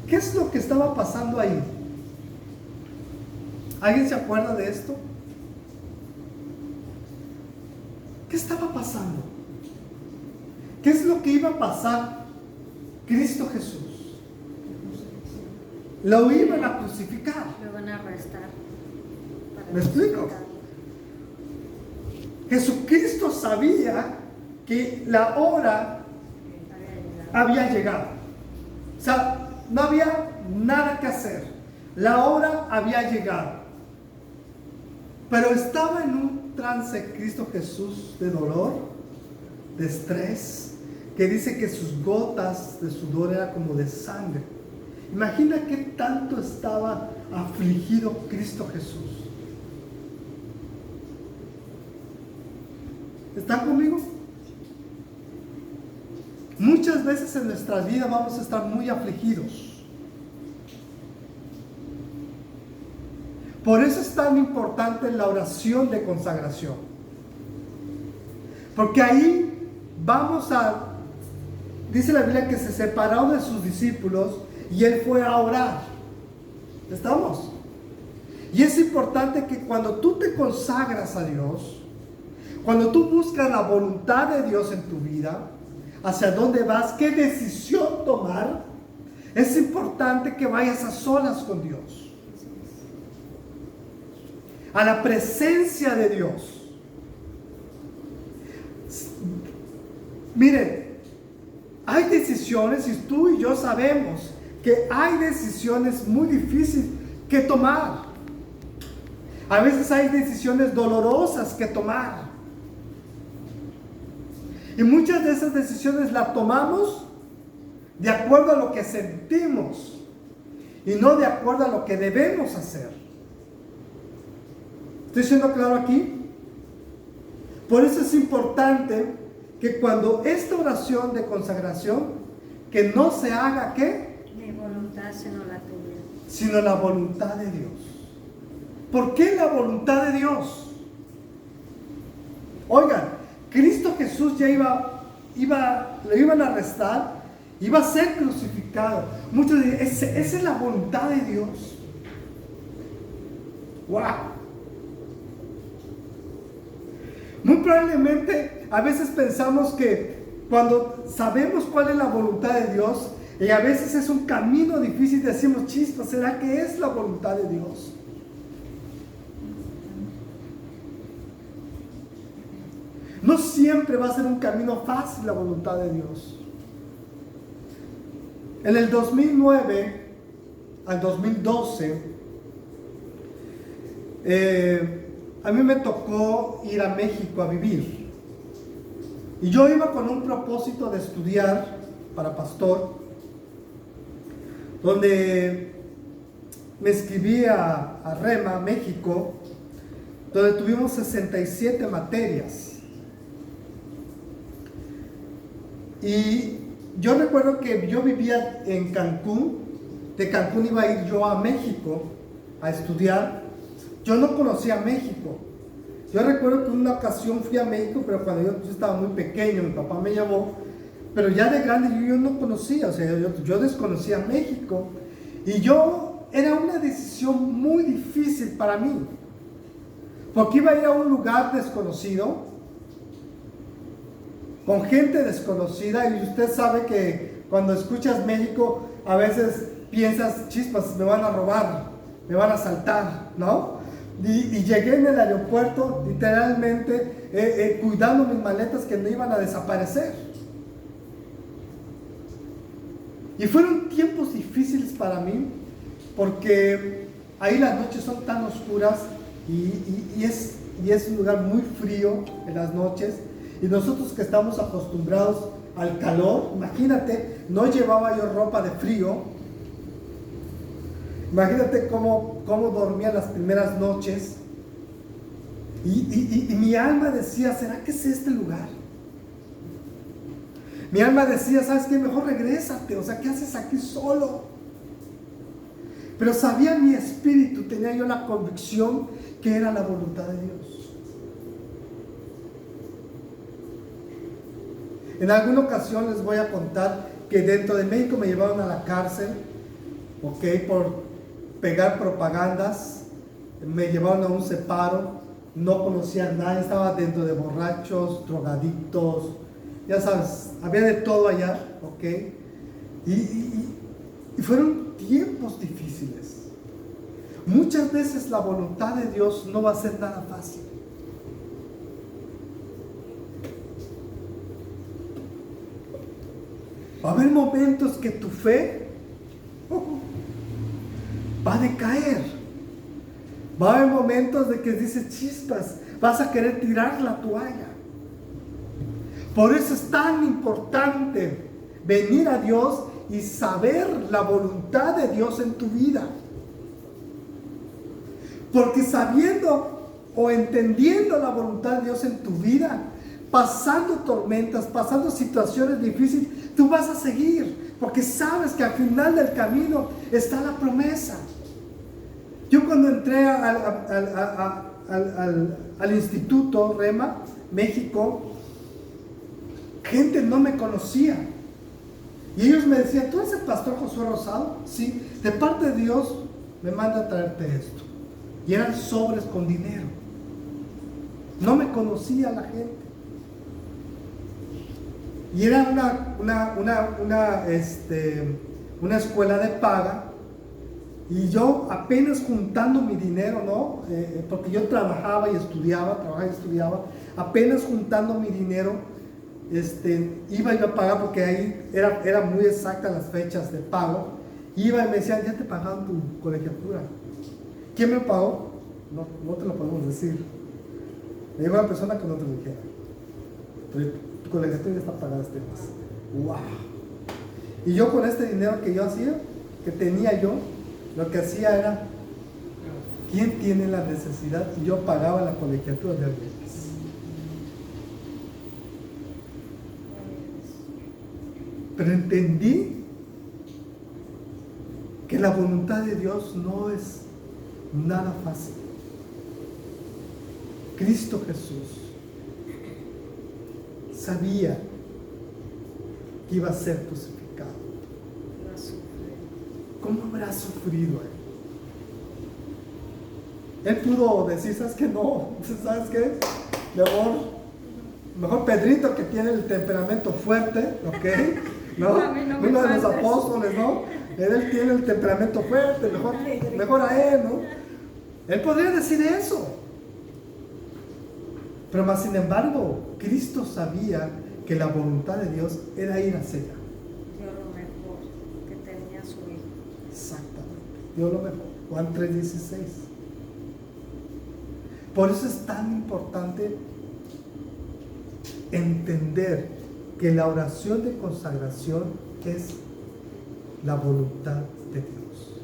¿Qué es lo que estaba pasando ahí? ¿Alguien se acuerda de esto? ¿Qué estaba pasando? ¿Qué es lo que iba a pasar? Cristo Jesús. Lo iban a crucificar. Lo van a arrestar. ¿Me explico? Jesucristo sabía que la hora había llegado. O sea, no había nada que hacer. La hora había llegado. Pero estaba en un trance Cristo Jesús de dolor, de estrés, que dice que sus gotas de sudor eran como de sangre. Imagina qué tanto estaba afligido Cristo Jesús. ¿Están conmigo? Muchas veces en nuestra vida vamos a estar muy afligidos. Por eso es tan importante la oración de consagración. Porque ahí dice la Biblia que se separó de sus discípulos y él fue a orar. ¿Estamos? Y es importante que cuando tú te consagras a Dios, cuando tú buscas la voluntad de Dios en tu vida, hacia dónde vas, qué decisión tomar, es importante que vayas a solas con Dios, a la presencia de Dios. Miren, hay decisiones, y tú y yo sabemos que hay decisiones muy difíciles que tomar. A veces hay decisiones dolorosas que tomar. Y muchas de esas decisiones las tomamos de acuerdo a lo que sentimos y no de acuerdo a lo que debemos hacer. ¿Estoy siendo claro aquí? Por eso es importante que cuando esta oración de consagración, que no se haga ¿qué? Mi voluntad sino la tuya. Sino la voluntad de Dios. ¿Por qué la voluntad de Dios? Oigan, Cristo Jesús ya lo iban a arrestar, iba a ser crucificado. Muchos dicen, esa es la voluntad de Dios. ¡Wow! Muy probablemente a veces pensamos que cuando sabemos cuál es la voluntad de Dios, y a veces es un camino difícil, decimos, chispa, ¿será que es la voluntad de Dios? No siempre va a ser un camino fácil la voluntad de Dios. En el 2009 al 2012, a mí me tocó ir a México a vivir. Y yo iba con un propósito de estudiar para pastor, donde me inscribí a Rema, México, donde tuvimos 67 materias. Y yo recuerdo que yo vivía en Cancún. De Cancún iba a ir yo a México a estudiar. Yo no conocía México. Yo recuerdo que una ocasión fui a México, pero cuando yo estaba muy pequeño, mi papá me llevó, pero ya de grande yo no conocía, o sea, yo desconocía México. Y era una decisión muy difícil para mí, porque iba a ir a un lugar desconocido, con gente desconocida, y usted sabe que cuando escuchas México, a veces piensas, chispas, me van a robar, me van a asaltar, ¿no? Y llegué en el aeropuerto, literalmente, cuidando mis maletas que no iban a desaparecer. Y fueron tiempos difíciles para mí, porque ahí las noches son tan oscuras y es un lugar muy frío en las noches. Y nosotros que estamos acostumbrados al calor, imagínate, no llevaba yo ropa de frío. Imagínate cómo dormía las primeras noches. Y mi alma decía, ¿será que es este lugar? Mi alma decía, ¿sabes qué? Mejor regrésate, o sea, ¿qué haces aquí solo? Pero sabía mi espíritu, tenía yo la convicción que era la voluntad de Dios. En alguna ocasión les voy a contar que dentro de México me llevaron a la cárcel ¿ok? Por pegar propagandas. Me llevaron a un separo, no conocía a nadie, estaba dentro de borrachos, drogadictos, ya sabes, había de todo allá, ¿ok? Y fueron tiempos difíciles. Muchas veces la voluntad de Dios no va a ser nada fácil. Va a haber momentos que tu fe va a decaer. Va a haber momentos de que dices chispas, vas a querer tirar la toalla. Por eso es tan importante venir a Dios y saber la voluntad de Dios en tu vida. Porque sabiendo o entendiendo la voluntad de Dios en tu vida, pasando tormentas, pasando situaciones difíciles, tú vas a seguir. Porque sabes que al final del camino está la promesa. Yo cuando entré al Instituto Rema, México, gente no me conocía. Y ellos me decían, ¿tú eres el pastor Josué Rosado? Sí, de parte de Dios me manda a traerte esto. Y eran sobres con dinero. No me conocía la gente. Y era una escuela de paga. Y yo apenas juntando mi dinero, ¿no? Porque yo trabajaba y estudiaba, apenas juntando mi dinero, iba yo a pagar, porque ahí era muy exacta las fechas de pago. Iba y me decían, ya te pagaron tu colegiatura. ¿Quién me pagó? No te lo podemos decir. Me llegó una persona que no te lo dijera. Pero tu colegiatura ya está pagada este mes. ¡Wow! Y yo con este dinero que yo hacía, que tenía yo, lo que hacía era, ¿quién tiene la necesidad? Y yo pagaba la colegiatura de alguien más. Pero entendí que la voluntad de Dios no es nada fácil. Cristo Jesús sabía que iba a ser crucificado. ¿Cómo habrá sufrido él? Él pudo decir, ¿sabes qué? No, ¿sabes qué? Mejor Pedrito, que tiene el temperamento fuerte, ¿ok? ¿No? Uno de los apóstoles, ¿no? Él tiene el temperamento fuerte, mejor a él, ¿no? Él podría decir eso. Pero más sin embargo, Cristo sabía que la voluntad de Dios era ir hacia allá. Dio lo mejor que tenía su hijo. Exactamente, dio lo mejor. Juan 3:16. Por eso es tan importante entender que la oración de consagración es la voluntad de Dios.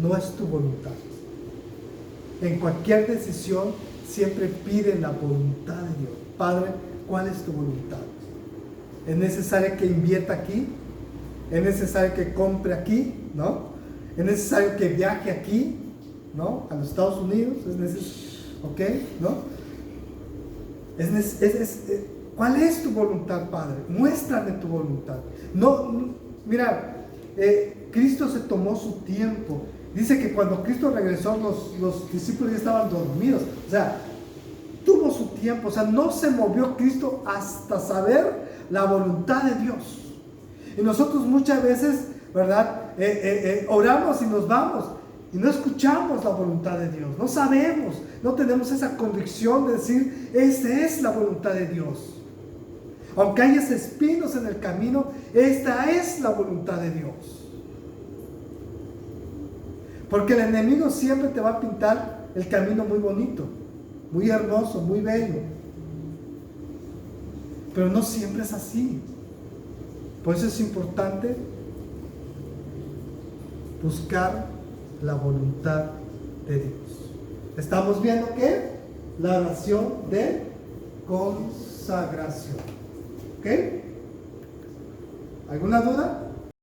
No es tu voluntad. En cualquier decisión siempre pide la voluntad de Dios. Padre, ¿cuál es tu voluntad? ¿Es necesario que invierta aquí? ¿Es necesario que compre aquí? ¿No? ¿Es necesario que viaje aquí? ¿No? A los Estados Unidos. ¿Es necesario? ¿Ok? ¿No? ¿Cuál es tu voluntad, Padre? Muéstrame tu voluntad. Mira, Cristo se tomó su tiempo. Dice que cuando Cristo regresó, los discípulos ya estaban dormidos. O sea, tuvo su tiempo. O sea, no se movió Cristo hasta saber la voluntad de Dios. Y nosotros muchas veces, ¿verdad? Oramos y nos vamos. Y no escuchamos la voluntad de Dios. No sabemos. No tenemos esa convicción de decir, esta es la voluntad de Dios. Aunque hayas espinos en el camino, esta es la voluntad de Dios. Porque el enemigo siempre te va a pintar el camino muy bonito, muy hermoso, muy bello. Pero no siempre es así. Por eso es importante buscar la voluntad de Dios. Estamos viendo que la oración de consagración. ¿Ok? ¿Alguna duda?